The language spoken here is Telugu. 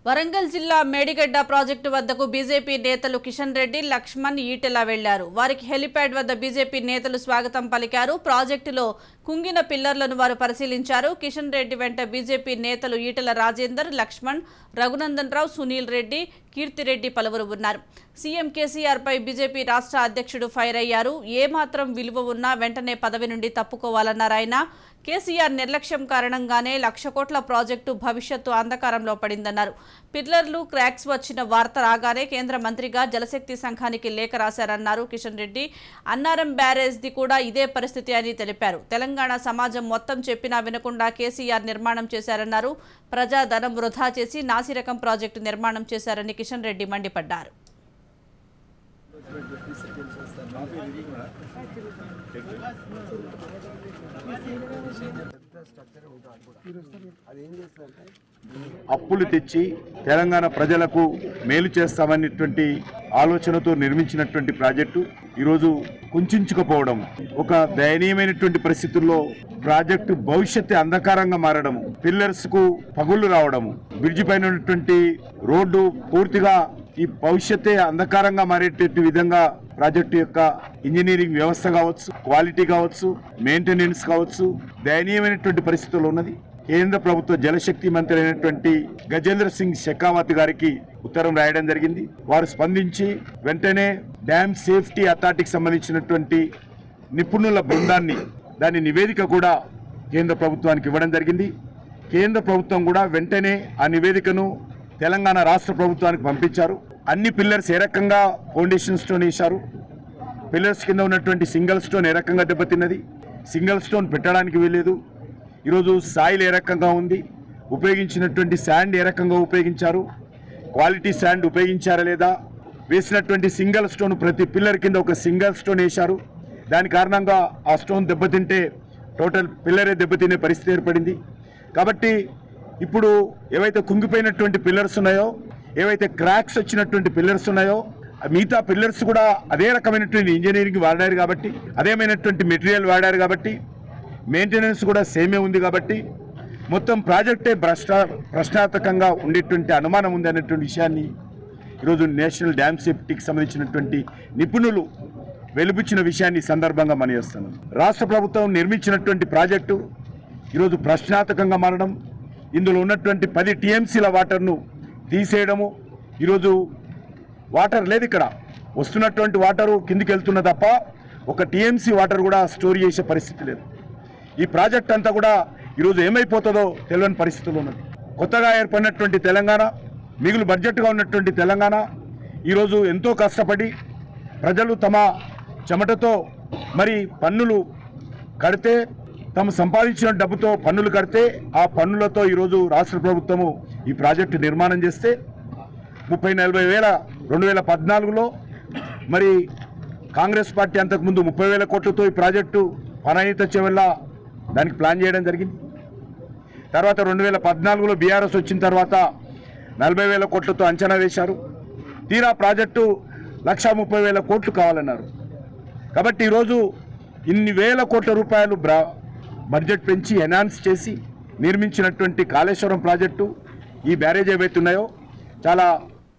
వరంగల్ జిల్లా మేడిగడ్డ ప్రాజెక్టు వద్దకు బీజేపీ నేతలు కిషన్ రెడ్డి, లక్ష్మణ్, ఈటెల వెళ్లారు. వారికి హెలిప్యాడ్ వద్ద బీజేపీ నేతలు స్వాగతం పలికారు. ప్రాజెక్టులో కుంగిన పిల్లర్లను వారు పరిశీలించారు. కిషన్ రెడ్డి వెంట బీజేపీ నేతలు ఈటెల రాజేందర్, లక్ష్మణ్, రఘునందన్ రావు, సునీల్ రెడ్డి, కీర్తిరెడ్డి పలువురు ఉన్నారు. సీఎం కేసీఆర్ పై బీజేపీ రాష్ట్ర అధ్యక్షుడు ఫైర్ అయ్యారు. ఏమాత్రం విలువ ఉన్నా వెంటనే పదవి నుండి తప్పుకోవాలన్నారు ఆయన. కేసీఆర్ నిర్లక్ష్యం కారణంగానే 1,00,000 కోట్ల ప్రాజెక్టు భవిష్యత్తు అంధకారంలో పడిందన్నారు. పిల్లర్లు క్రాక్స్ వచ్చిన వార్త రాగానే కేంద్ర మంత్రిగా జలశక్తి సంఘానికి లేఖ రాశారన్నారు కిషన్ రెడ్డి. అన్నారం బ్యారేజ్ది కూడా ఇదే పరిస్థితి అని తెలిపారు. తెలంగాణ సమాజం మొత్తం చెప్పినా వినకుండా కేసీఆర్ నిర్మాణం చేశారన్నారు. ప్రజాధనం వృధా చేసి నాసిరకం ప్రాజెక్టు నిర్మాణం చేశారని కిషన్ రెడ్డి మండిపడ్డారు. అప్పులు తెచ్చి తెలంగాణ ప్రజలకు మేలు చేస్తామనేటువంటి ఆలోచనతో నిర్మించినటువంటి ప్రాజెక్టు ఈరోజు కుంచుకుపోవడం, ఒక దయనీయమైనటువంటి పరిస్థితుల్లో ప్రాజెక్టు భవిష్యత్తు అంధకారంగా మారడం, పిల్లర్స్ కు పగుళ్లు రావడము, బ్రిడ్జి పైన ఉన్నటువంటి రోడ్డు పూర్తిగా ఈ భవిష్యత్తే అంధకారంగా మారేటటువంటి విధంగా ప్రాజెక్టు యొక్క ఇంజనీరింగ్ వ్యవస్థ కావచ్చు, క్వాలిటీ కావచ్చు, మెయింటెనెన్స్ కావచ్చు దయనీయమైనటువంటి పరిస్థితుల్లో ఉన్నది. కేంద్ర ప్రభుత్వ జలశక్తి మంత్రి అయినటువంటి గజేంద్ర సింగ్ షెకావత్ గారికి ఉత్తరం రాయడం జరిగింది. వారు స్పందించి వెంటనే డ్యామ్ సేఫ్టీ అథారిటీకి సంబంధించినటువంటి నిపుణుల బృందాన్ని, దాని నివేదిక కూడా కేంద్ర ప్రభుత్వానికి ఇవ్వడం జరిగింది. కేంద్ర ప్రభుత్వం కూడా వెంటనే ఆ నివేదికను తెలంగాణ రాష్ట్ర ప్రభుత్వానికి పంపించారు. అన్ని పిల్లర్స్ ఏ రకంగా ఫౌండేషన్ స్టోన్ వేశారు, పిల్లర్స్ కింద ఉన్నటువంటి సింగిల్ స్టోన్ ఏ రకంగా దెబ్బతిన్నది, సింగిల్ స్టోన్ పెట్టడానికి వీల్లేదు. ఈరోజు సాయిల్ ఏ రకంగా ఉంది, ఉపయోగించినటువంటి శాండ్ ఏ రకంగా ఉపయోగించారు, క్వాలిటీ శాండ్ ఉపయోగించారా లేదా, వేసినటువంటి సింగిల్ స్టోన్ ప్రతి పిల్లర్ కింద ఒక సింగిల్ స్టోన్ వేశారు. దాని కారణంగా ఆ స్టోన్ దెబ్బతింటే టోటల్ పిల్లరే దెబ్బతినే పరిస్థితి ఏర్పడింది. కాబట్టి ఇప్పుడు ఏవైతే కుంగిపోయినటువంటి పిల్లర్స్ ఉన్నాయో, ఏవైతే క్రాక్స్ వచ్చినటువంటి పిల్లర్స్ ఉన్నాయో, మిగతా పిల్లర్స్ కూడా అదే రకమైనటువంటి ఇంజనీరింగ్ వాడారు కాబట్టి, అదేమైనటువంటి మెటీరియల్ వాడారు కాబట్టి, మెయింటెనెన్స్ కూడా సేమే ఉంది కాబట్టి మొత్తం ప్రాజెక్టే ప్రశ్నార్థకంగా ఉండేటువంటి అనుమానం ఉంది అనేటువంటి విషయాన్ని ఈరోజు నేషనల్ డ్యామ్ సేఫ్టీకి సంబంధించినటువంటి నిపుణులు వెలుబుచ్చిన విషయాన్ని సందర్భంగా మనయేస్తున్నాం. రాష్ట్ర ప్రభుత్వం నిర్మించినటువంటి ప్రాజెక్టు ఈరోజు ప్రశ్నార్థకంగా మారడం, ఇందులో ఉన్నటువంటి 10 టీఎంసీల వాటర్ను తీసేయడము, ఈరోజు వాటర్ లేదు, ఇక్కడ వస్తున్నటువంటి వాటరు కిందికి వెళ్తున్న తప్ప 1 టీఎంసీ వాటర్ కూడా స్టోర్ చేసే పరిస్థితి లేదు. ఈ ప్రాజెక్ట్ అంతా కూడా ఈరోజు ఏమైపోతుందో తెలియని పరిస్థితులు ఉన్నది. కొత్తగా ఏర్పడినటువంటి తెలంగాణ, మిగులు బడ్జెట్గా ఉన్నటువంటి తెలంగాణ ఈరోజు ఎంతో కష్టపడి ప్రజలు తమ చెమటతో మరి పన్నులు కడితే, తాము సంపాదించిన డబ్బుతో పన్నులు కడితే, ఆ పన్నులతో ఈరోజు రాష్ట్ర ప్రభుత్వము ఈ ప్రాజెక్టు నిర్మాణం చేస్తే 30-40 వేల 2014లో మరి కాంగ్రెస్ పార్టీ అంతకుముందు 30,000 కోట్లతో ఈ ప్రాజెక్టు పనాయిత చెవెళ్ళ దానికి ప్లాన్ చేయడం జరిగింది. తర్వాత 2014లో బీఆర్ఎస్ వచ్చిన తర్వాత 40,000 కోట్లతో అంచనా వేశారు. తీరా ప్రాజెక్టు 1,30,000 కోట్లు కావాలన్నారు. కాబట్టి ఈరోజు ఇన్ని వేల కోట్ల రూపాయలు బడ్జెట్ పెంచి ఎన్హాన్స్ చేసి నిర్మించినటువంటి కాళేశ్వరం ప్రాజెక్టు, ఈ బ్యారేజ్ ఏవైతే ఉన్నాయో చాలా